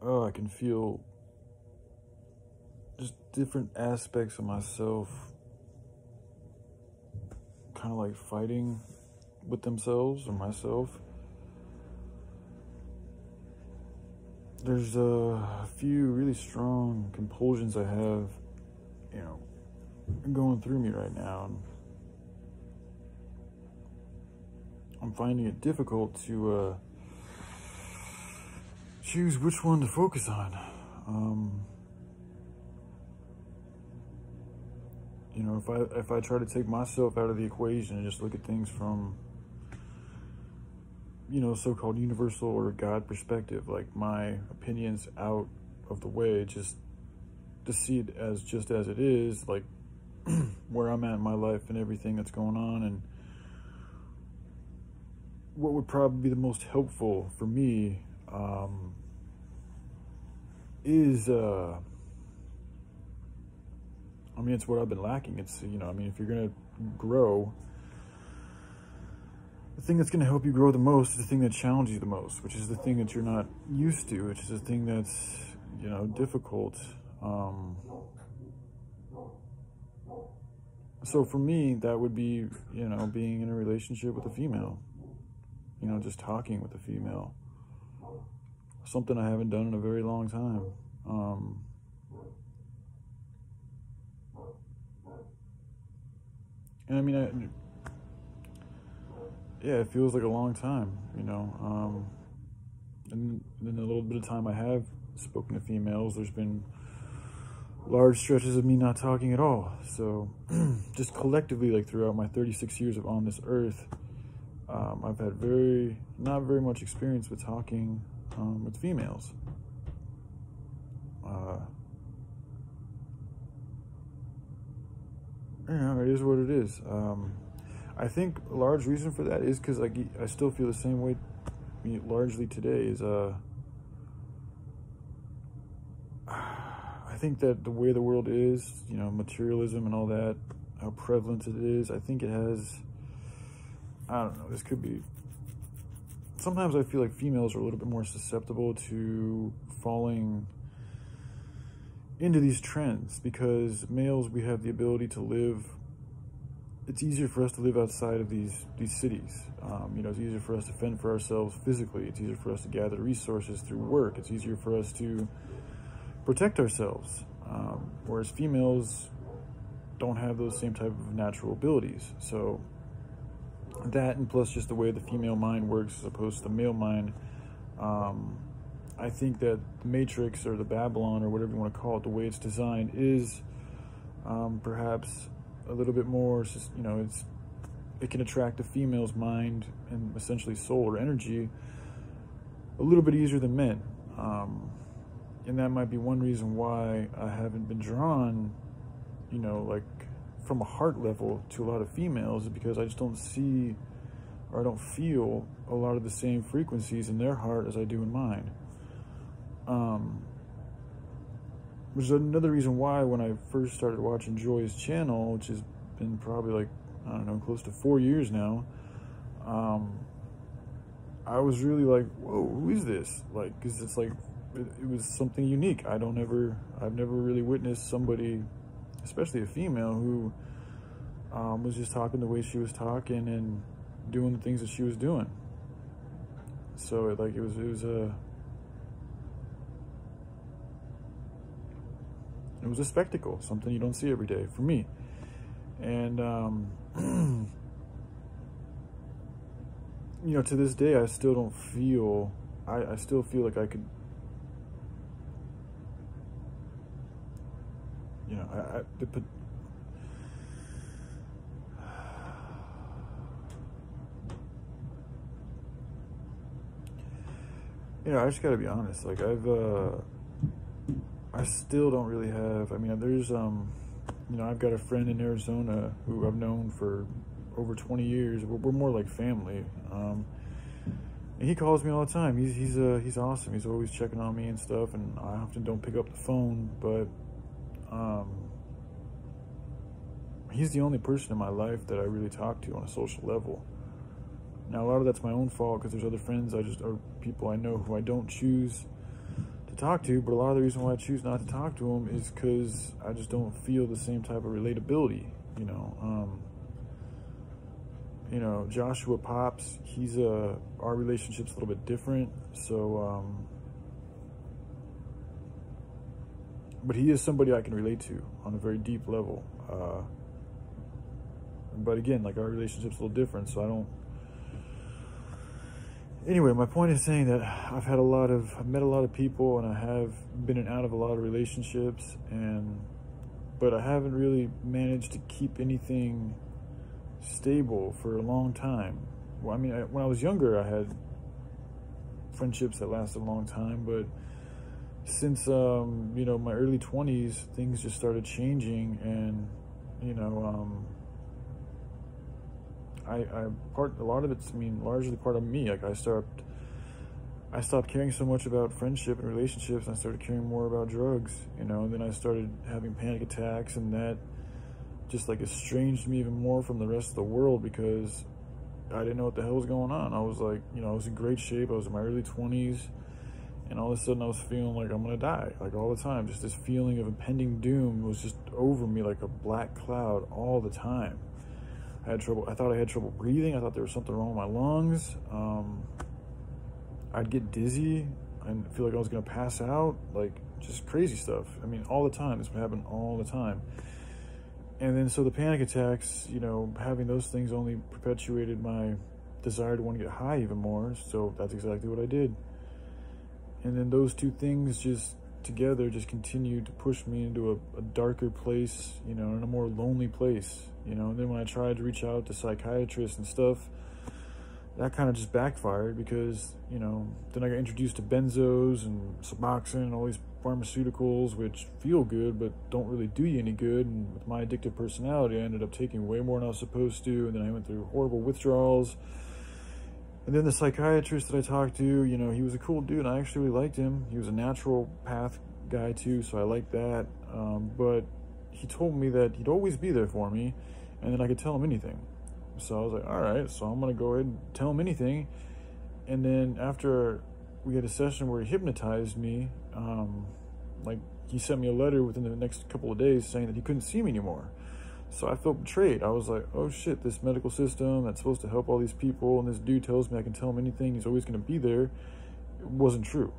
oh, I can feel just different aspects of myself kind of like fighting with themselves or myself. There's a few really strong compulsions I have, you know, going through me right now. And I'm finding it difficult to choose which one to focus on. You know, if I try to take myself out of the equation and just look at things from, you know, so-called universal or God perspective, like my opinions out of the way, just to see it as just as it is, like where I'm at in my life and everything that's going on, and what would probably be the most helpful for me is I mean, it's what I've been lacking. It's, you know, I mean, if you're gonna grow, the thing that's going to help you grow the most is the thing that challenges you the most, which is the thing that you're not used to, which is the thing that's, you know, difficult. So for me, that would be, you know, being in a relationship with a female, you know, just talking with a female, something I haven't done in a very long time. And I mean, yeah, it feels like a long time, you know, and in the little bit of time I have spoken to females, there's been large stretches of me not talking at all. So just collectively, like throughout my 36 years of on this earth, I've had not very much experience with talking with females. You know, it is what it is. I think a large reason for that is because I still feel the same way largely today. Is I think that the way the world is, you know, materialism and all that, how prevalent it is, I think it has, I don't know, this could be, sometimes I feel like females are a little bit more susceptible to falling into these trends, because males, we have the ability to live, it's easier for us to live outside of these cities. You know, it's easier for us to fend for ourselves physically. It's easier for us to gather resources through work. It's easier for us to protect ourselves. Whereas females don't have those same type of natural abilities. So that, and plus just the way the female mind works as opposed to the male mind, I think that the Matrix or the Babylon or whatever you want to call it, the way it's designed is perhaps a little bit more, you know, it can attract the female's mind and essentially soul or energy a little bit easier than men. And that might be one reason why I haven't been drawn, you know, like from a heart level to a lot of females, is because I just don't see, or I don't feel a lot of the same frequencies in their heart as I do in mine. Which is another reason why when I first started watching Joy's channel, which has been probably like, I don't know, close to 4 years now, I was really like, whoa, who is this? Like, because it's like, it was something unique. I've never really witnessed somebody, especially a female, who was just talking the way she was talking and doing the things that she was doing. So it was a spectacle, something you don't see every day for me. And you know, to this day, I still don't feel, I still feel like I could, you know, you know, I just gotta be honest, like I still don't really have, I mean, there's, you know, I've got a friend in Arizona who I've known for over 20 years. We're more like family. And he calls me all the time. He's awesome. He's always checking on me and stuff, and I often don't pick up the phone, but he's the only person in my life that I really talk to on a social level. Now, a lot of that's my own fault, because there's other friends or people I know who I don't choose to talk to, but a lot of the reason why I choose not to talk to them is because I just don't feel the same type of relatability, you know. You know, Joshua Pops, our relationship's a little bit different, so, but he is somebody I can relate to on a very deep level. But again, like, our relationship's a little different, so I don't. Anyway, my point is saying that I've met a lot of people, and I have been in and out of a lot of relationships, but I haven't really managed to keep anything stable for a long time. Well, I mean, when I was younger, I had friendships that lasted a long time, but since you know, my early 20s, things just started changing, and you know, a lot of it's, I mean, largely part of me. Like, I stopped caring so much about friendship and relationships, and I started caring more about drugs, you know, and then I started having panic attacks, and that just like estranged me even more from the rest of the world, because I didn't know what the hell was going on. I was like, you know, I was in great shape. I was in my early 20s, and all of a sudden I was feeling like I'm gonna die, like, all the time. Just this feeling of impending doom was just over me like a black cloud all the time. I thought I had trouble breathing. I thought there was something wrong with my lungs. I'd get dizzy and feel like I was gonna pass out, like, just crazy stuff. I mean, all the time. This would happen all the time. And then, so the panic attacks, you know, having those things only perpetuated my desire to want to get high even more. So that's exactly what I did. And then those two things just together just continued to push me into a darker place, you know, in a more lonely place, you know. And then when I tried to reach out to psychiatrists and stuff, that kind of just backfired, because, you know, then I got introduced to benzos and Suboxone and all these pharmaceuticals, which feel good but don't really do you any good. And with my addictive personality, I ended up taking way more than I was supposed to, and then I went through horrible withdrawals. And then the psychiatrist that I talked to, you know, he was a cool dude. I actually really liked him. He was a natural path guy too, so I liked that. But he told me that he'd always be there for me, and then I could tell him anything. So I was like, all right, so I'm gonna go ahead and tell him anything. And then after we had a session where he hypnotized me, like, he sent me a letter within the next couple of days saying that he couldn't see me anymore. So I felt betrayed. I was like, oh shit, this medical system that's supposed to help all these people, and this dude tells me I can tell him anything, he's always gonna be there. It wasn't true,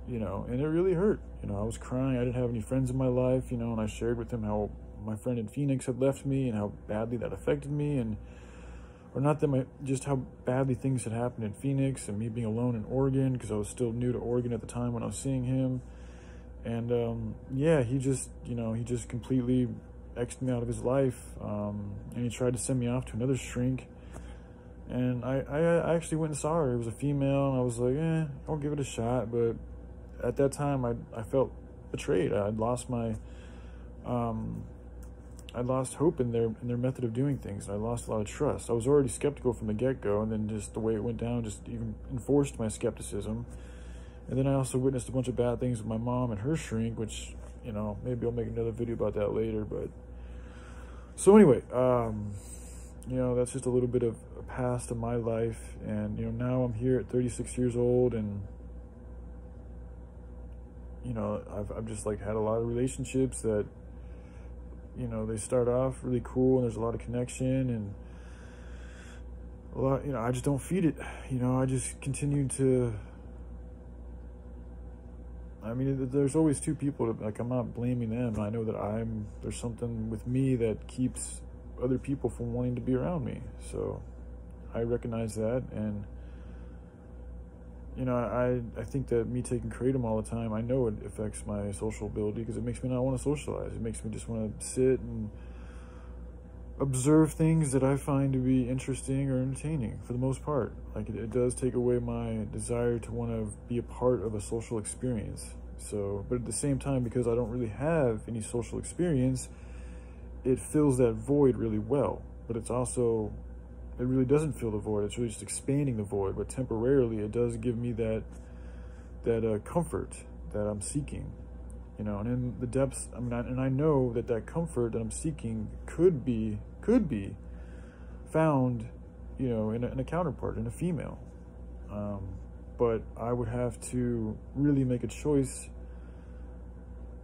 you know, and it really hurt. You know, I was crying. I didn't have any friends in my life, you know, and I shared with him how my friend in Phoenix had left me and how badly that affected me, and or not that just how badly things had happened in Phoenix, and me being alone in Oregon, because I was still new to Oregon at the time when I was seeing him. And yeah, he just completely X'd me out of his life, and he tried to send me off to another shrink. And I actually went and saw her. It was a female, and I was like, I'll give it a shot. But at that time, I felt betrayed. I'd lost my I lost hope in their method of doing things. I lost a lot of trust. I was already skeptical from the get-go, and then just the way it went down just even enforced my skepticism. And then I also witnessed a bunch of bad things with my mom and her shrink, which, you know, maybe I'll make another video about that later. But so anyway, you know, that's just a little bit of a past of my life. And, you know, now I'm here at 36 years old, and, you know, I've just, like, had a lot of relationships that, you know, they start off really cool, and there's a lot of connection, and a lot, you know, I just don't feed it. You know, I just continue to, I mean, there's always two people, like, I'm not blaming them. I know that there's something with me that keeps other people from wanting to be around me. So I recognize that, and, you know, I think that me taking kratom all the time, I know it affects my social ability, because it makes me not want to socialize. It makes me just want to sit and observe things that I find to be interesting or entertaining, for the most part. Like, it does take away my desire to want to be a part of a social experience. So, but at the same time, because I don't really have any social experience, it fills that void really well. But it's also, it really doesn't fill the void. It's really just expanding the void. But temporarily, it does give me that comfort that I'm seeking, you know. And in the depths, I mean, and I know that comfort that I'm seeking could be found, you know, in a counterpart, in a female. But I would have to really make a choice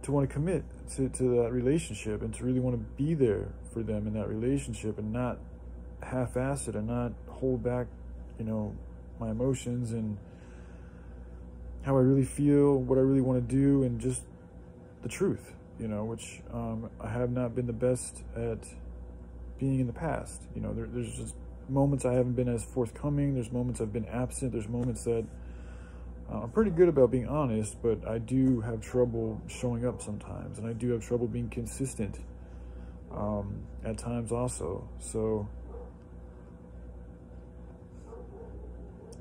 to want to commit to that relationship, and to really want to be there for them in that relationship, and not half-ass it, and not hold back, you know, my emotions and how I really feel, what I really want to do, and just the truth, you know, which I have not been the best at being in the past. You know, there's just moments I haven't been as forthcoming. There's moments I've been absent. There's moments that I'm pretty good about being honest, but I do have trouble showing up sometimes, and I do have trouble being consistent at times also. So,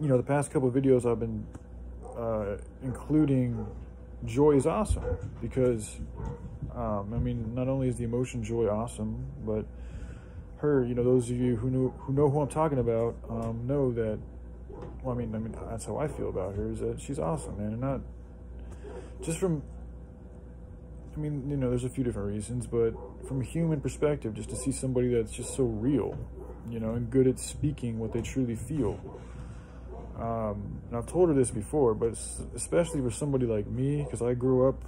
you know, the past couple of videos I've been including joy is awesome, because I mean, not only is the emotion joy awesome, but her, you know, those of you who know who I'm talking about, know that, well, I mean that's how I feel about her, is that she's awesome, man. And not just from, I mean, you know, there's a few different reasons, but from a human perspective, just to see somebody that's just so real, you know, and good at speaking what they truly feel. And I've told her this before, but especially for somebody like me, because I grew up,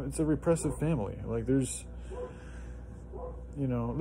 it's a repressive family. Like, there's, you know,